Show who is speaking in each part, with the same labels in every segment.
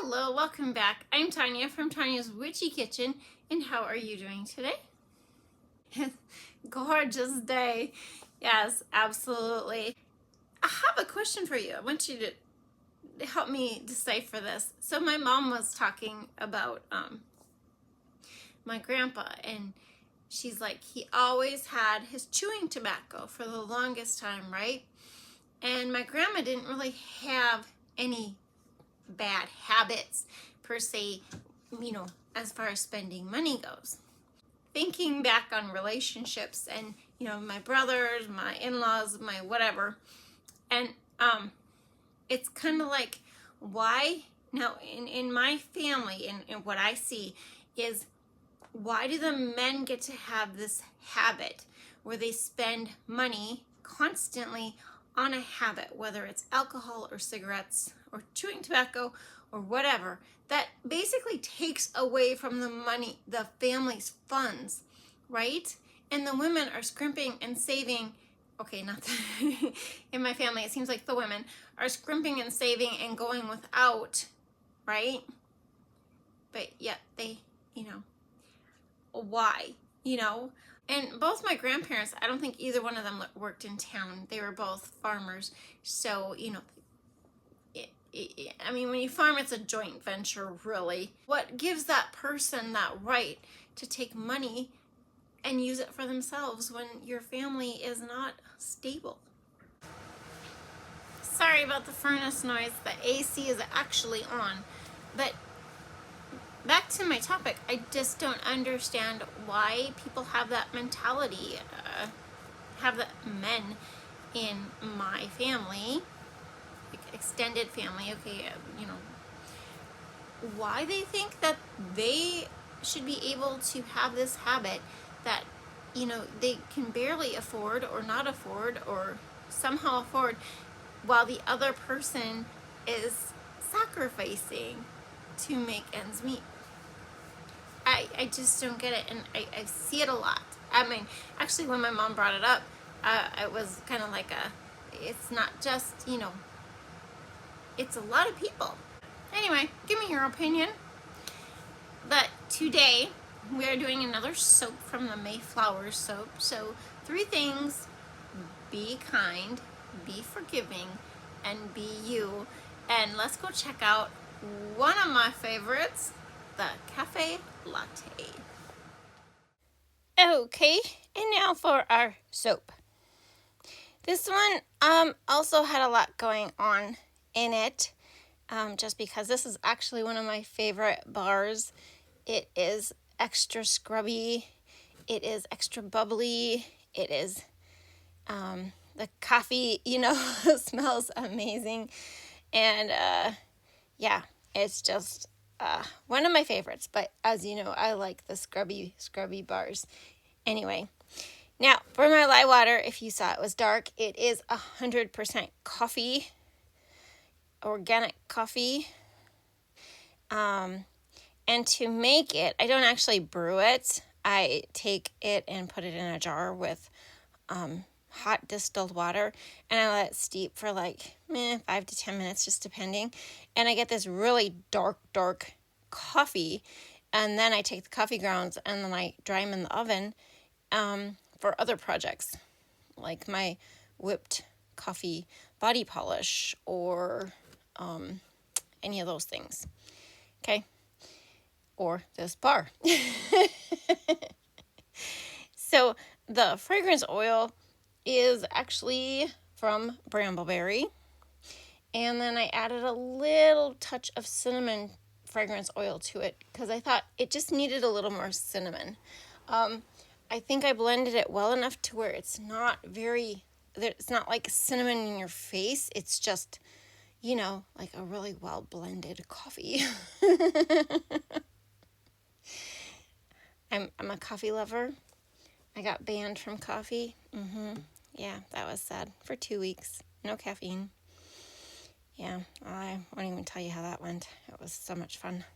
Speaker 1: Hello, welcome back. I'm Tonya from Tonya's Witchy Kitchen, and how are you doing today? Gorgeous day. Yes, absolutely. I have a question for you. I want you to help me decipher this. So my mom was talking about my grandpa, and she's like, he always had his chewing tobacco for the longest time, right? And my grandma didn't really have any bad habits per se, as far as spending money goes. Thinking back on relationships and, my brothers, my in-laws, my whatever, and it's kind of like, why now in my family and what I see is, why do the men get to have this habit where they spend money constantly on a habit, whether it's alcohol or cigarettes or chewing tobacco or whatever, that basically takes away from the money, the family's funds, right? And the women are scrimping and saving. Okay, not that in my family, it seems like the women are scrimping and saving and going without, right? But yet they, why, And both my grandparents, I don't think either one of them worked in town. They were both farmers. So, when you farm, it's a joint venture, really. What gives that person that right to take money and use it for themselves when your family is not stable? Sorry about the furnace noise. The AC is actually on. But back to my topic, I just don't understand why people have that mentality, have the men in my family, extended family, okay, why they think that they should be able to have this habit that, they can barely afford or not afford or somehow afford, while the other person is sacrificing to make ends meet. I just don't get it, and I see it a lot. Actually, when my mom brought it up, it was kind of like it's not just, it's a lot of people. Anyway, give me your opinion. But today, we are doing another soap from the Mayflower soap. So 3 things: be kind, be forgiving, and be you. And let's go check out one of my favorites, the Caffe Latte. Okay, and now for our soap. This one also had a lot going on in it, just because this is actually one of my favorite bars. It is extra scrubby, it is extra bubbly, it is the coffee, smells amazing, and yeah, it's just one of my favorites. But as you know, I like the scrubby bars. Anyway, now for my lye water, if you saw it was dark, it is 100% coffee, organic coffee. And to make it, I don't actually brew it. I take it and put it in a jar with hot distilled water, and I let it steep for like 5 to 10 minutes, just depending. And I get this really dark coffee, and then I take the coffee grounds and then I dry them in the oven for other projects, like my whipped coffee body polish or any of those things. Okay. Or this bar. So the fragrance oil is actually from brambleberry, and then I added a little touch of cinnamon fragrance oil to it because I thought it just needed a little more cinnamon. I think I blended it well enough to where it's not like cinnamon in your face. It's just, like a really well blended coffee. I'm a coffee lover. I got banned from coffee. Yeah, that was sad. For 2 weeks. No caffeine. Yeah, I won't even tell you how that went. It was so much fun.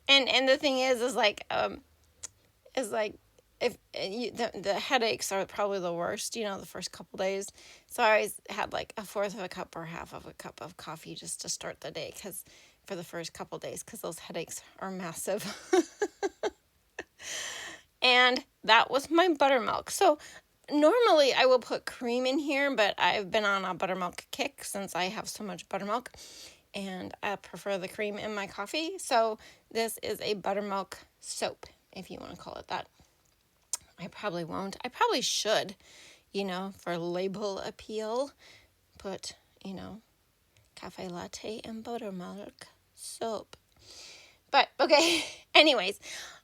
Speaker 1: And the thing is like if the headaches are probably the worst, the first couple days. So I always had like a fourth of a cup or half of a cup of coffee just to start the day, because for the first couple days, because those headaches are massive. And that was my buttermilk. So normally I will put cream in here, but I've been on a buttermilk kick since I have so much buttermilk, and I prefer the cream in my coffee. So this is a buttermilk soap, if you want to call it that. I probably won't. I probably should, for label appeal, put, cafe latte and buttermilk soap. But okay, anyways,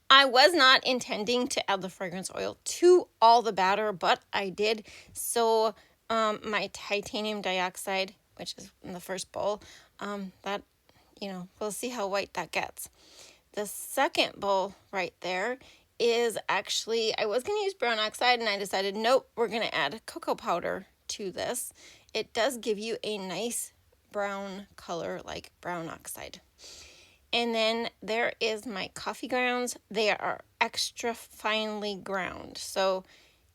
Speaker 1: I was not intending to add the fragrance oil to all the batter, but I did. So my titanium dioxide, which is in the first bowl, that, we'll see how white that gets. The second bowl right there is actually, I was going to use brown oxide, and I decided, nope, we're going to add cocoa powder to this. It does give you a nice brown color like brown oxide. And then there is my coffee grounds. They are extra finely ground. So,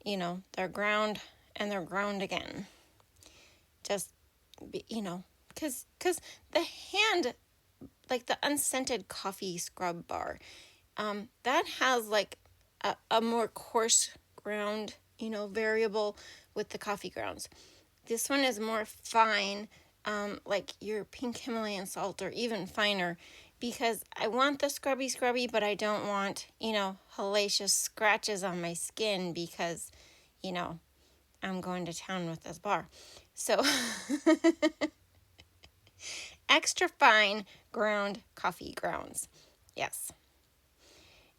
Speaker 1: they're ground and they're ground again. Just, because the hand, like the unscented coffee scrub bar, that has like a more coarse ground, variable with the coffee grounds. This one is more fine, like your pink Himalayan salt, or even finer, because I want the scrubby, but I don't want, hellacious scratches on my skin, because, I'm going to town with this bar. So extra fine ground coffee grounds. Yes.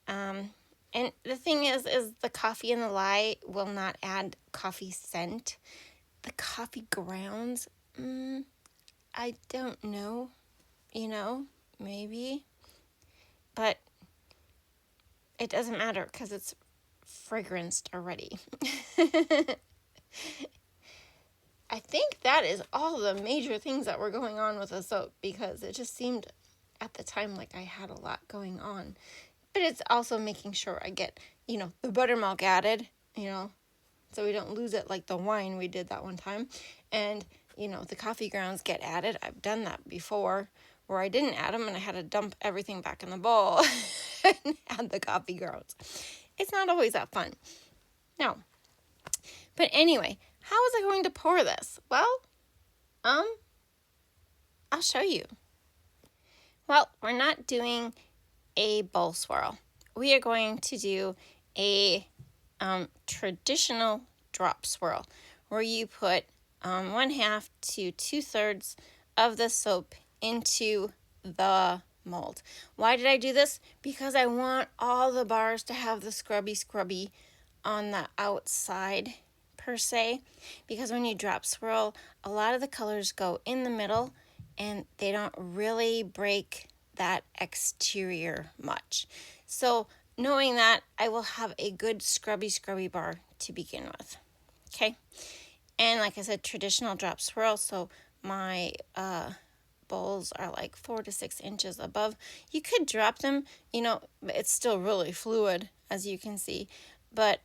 Speaker 1: And the thing is the coffee and the lye will not add coffee scent. The coffee grounds, I don't know, maybe. But it doesn't matter because it's fragranced already. I think that is all the major things that were going on with the soap, because it just seemed at the time like I had a lot going on. But it's also making sure I get, the buttermilk added, so we don't lose it like the wine we did that one time. And, the coffee grounds get added. I've done that before, where I didn't add them and I had to dump everything back in the bowl and add the coffee grounds. It's not always that fun. No. But anyway, how was I going to pour this? Well, I'll show you. Well, we're not doing a bowl swirl. We are going to do a traditional drop swirl, where you put 1/2 to 2/3 of the soap into the mold. Why did I do this? Because I want all the bars to have the scrubby on the outside, per se, because when you drop swirl, a lot of the colors go in the middle and they don't really break that exterior much. So knowing that, I will have a good scrubby bar to begin with. Okay. And like I said, traditional drop swirl. So my bowls are like 4 to 6 inches above. You could drop them, it's still really fluid, as you can see, but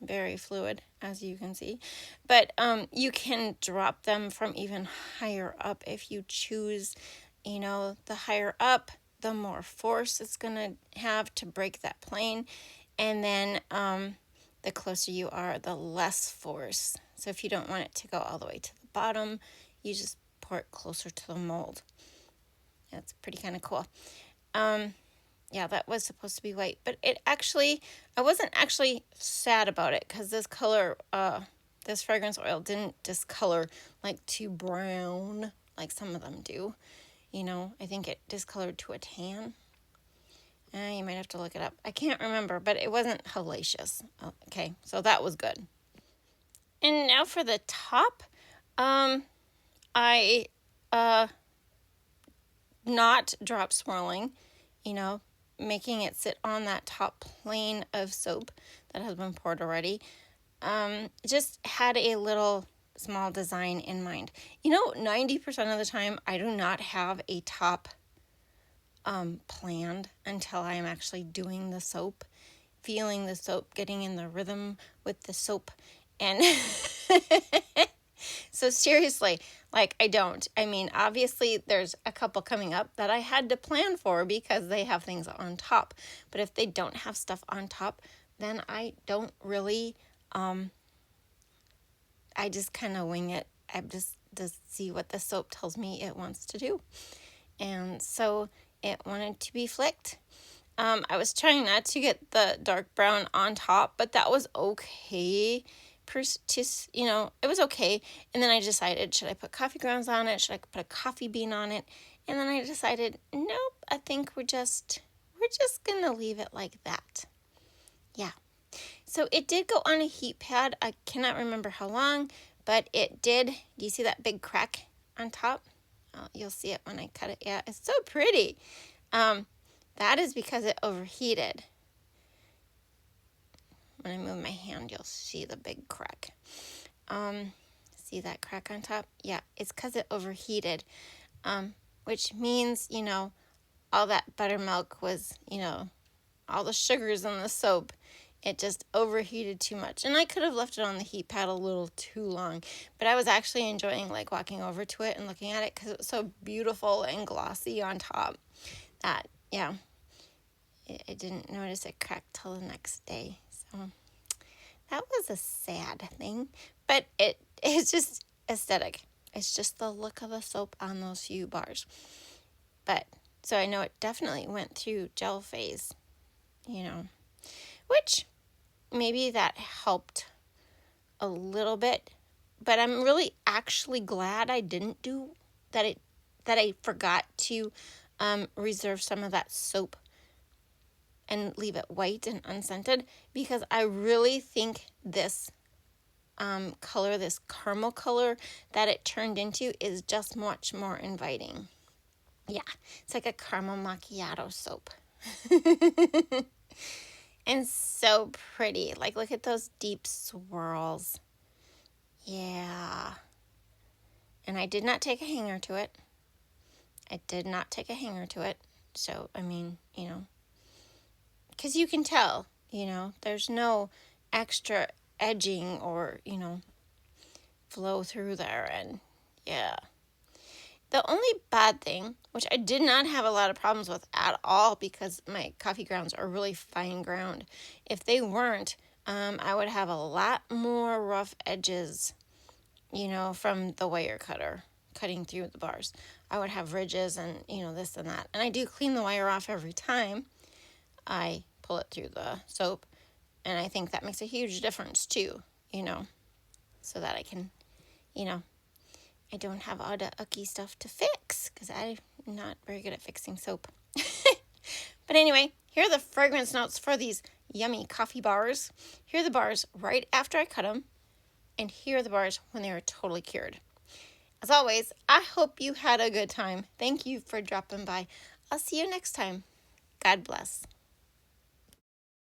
Speaker 1: very fluid, as you can see. But you can drop them from even higher up if you choose. The higher up, the more force it's going to have to break that plane. And then the closer you are, the less force. So if you don't want it to go all the way to the bottom, you just pour it closer to the mold. That's pretty kind of cool. Yeah, that was supposed to be white, but I wasn't actually sad about it, because this color, this fragrance oil didn't discolor like to brown like some of them do. I think it discolored to a tan. You might have to look it up. I can't remember, but it wasn't hellacious. Okay, so that was good. And now for the top, I not drop swirling, making it sit on that top plane of soap that has been poured already. Just had a little small design in mind. 90% of the time I do not have a top planned until I'm actually doing the soap. feeling the soap, getting in the rhythm with the soap. And so seriously, like I don't. I mean, obviously there's a couple coming up that I had to plan for because they have things on top. But if they don't have stuff on top, then I don't really, I just kind of wing it. I just see what the soap tells me it wants to do. And so it wanted to be flicked. I was trying not to get the dark brown on top, but that was okay. It was okay. And then I decided, should I put coffee grounds on it? Should I put a coffee bean on it? And then I decided, nope, I think we're just going to leave it like that. Yeah. So it did go on a heat pad. I cannot remember how long, but it did. Do you see that big crack on top? Oh, you'll see it when I cut it. Yeah, it's so pretty. That is because it overheated. When I move my hand, you'll see the big crack. See that crack on top? Yeah, it's because it overheated, which means, all that buttermilk was, all the sugars in the soap. It just overheated too much. And I could have left it on the heat pad a little too long. But I was actually enjoying, like, walking over to it and looking at it because it was so beautiful and glossy on top that, yeah, I didn't notice it cracked till the next day. So that was a sad thing. But it's just aesthetic. It's just the look of the soap on those few bars. But, so I know it definitely went through gel phase, which maybe that helped a little bit, but I'm really actually glad I didn't do that. That I forgot to reserve some of that soap and leave it white and unscented, because I really think this color, this caramel color that it turned into, is just much more inviting. Yeah, it's like a caramel macchiato soap. And so pretty. Like, look at those deep swirls. Yeah. And I did not take a hanger to it. So, I mean, because you can tell, there's no extra edging or, flow through there. And yeah. The only bad thing, which I did not have a lot of problems with at all because my coffee grounds are really fine ground. If they weren't, I would have a lot more rough edges, from the wire cutter cutting through the bars. I would have ridges and, this and that. And I do clean the wire off every time I pull it through the soap. And I think that makes a huge difference too, so that I can, I don't have all the icky stuff to fix because I'm not very good at fixing soap. But anyway, here are the fragrance notes for these yummy coffee bars. Here are the bars right after I cut them, and here are the bars when they are totally cured. As always, I hope you had a good time. Thank you for dropping by. I'll see you next time. God bless.